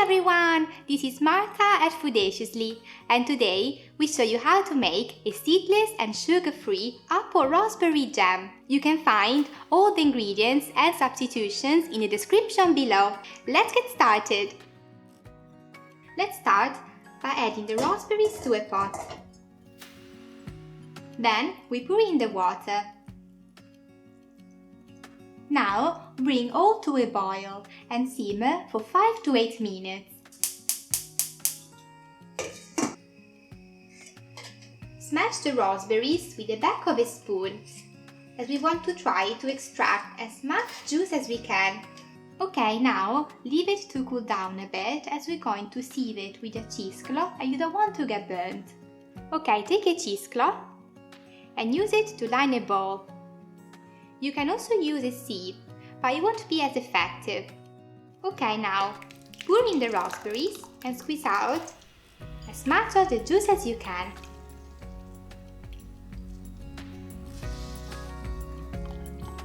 everyone! This is Martha at Foodaciously, and today we show you how to make a seedless and sugar-free apple raspberry jam. You can find all the ingredients and substitutions in the description below. Let's get started! Let's start by adding the raspberries to a pot. Then we pour in the water. Now bring all to a boil and simmer for 5 to 8 minutes. Smash the raspberries with the back of a spoon, as we want to try to extract as much juice as we can. Okay, now leave it to cool down a bit, as we're going to sieve it with a cheesecloth and you don't want to get burnt. Okay, take a cheesecloth and use it to line a bowl. You can also use a sieve, but it won't be as effective. Okay, now pour in the raspberries and squeeze out as much of the juice as you can.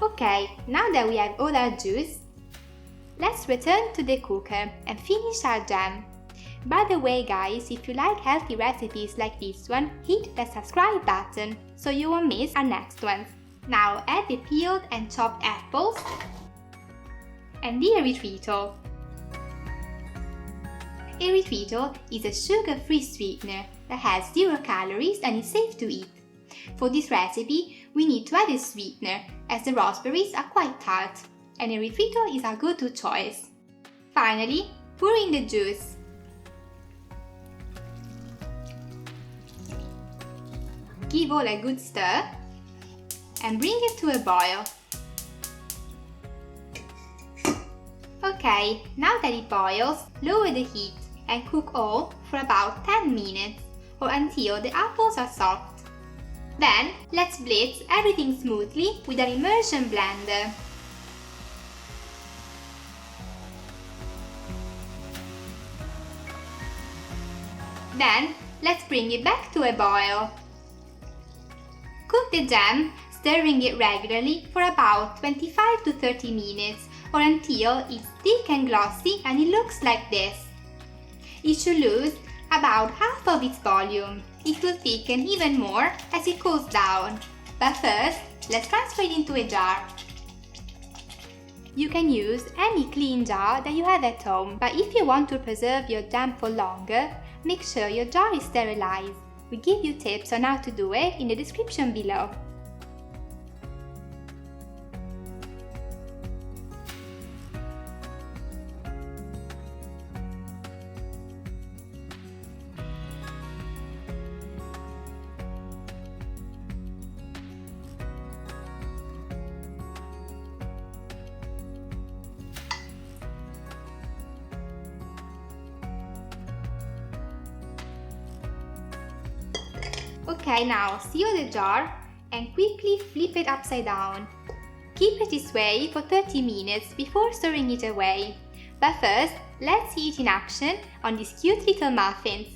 Okay, now that we have all our juice, let's return to the cooker and finish our jam. By the way guys, if you like healthy recipes like this one, hit the subscribe button so you won't miss our next ones. Now add the peeled and chopped apples and the erythritol. Erythritol is a sugar-free sweetener that has 0 calories and is safe to eat. For this recipe, we need to add a sweetener, as the raspberries are quite tart, and erythritol is our go-to choice. Finally, pour in the juice. Give all a good stir and bring it to a boil. Okay, now that it boils, lower the heat and cook all for about 10 minutes or until the apples are soft. Then, let's blitz everything smoothly with an immersion blender. Then, let's bring it back to a boil. Cook the jam, stirring it regularly for about 25 to 30 minutes or until it's thick and glossy and it looks like this. It should lose about half of its volume. It will thicken even more as it cools down. But first, let's transfer it into a jar. You can use any clean jar that you have at home, but if you want to preserve your jam for longer, make sure your jar is sterilized. We give you tips on how to do it in the description below. Okay, now seal the jar and quickly flip it upside down. Keep it this way for 30 minutes before storing it away. But first, let's see it in action on these cute little muffins.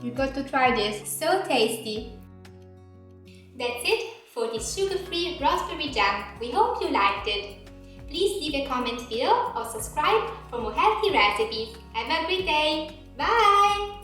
You've got to try this, so tasty! That's it for this sugar-free raspberry jam. We hope you liked it. Please leave a comment below or subscribe for more healthy recipes. Have a great day! Bye!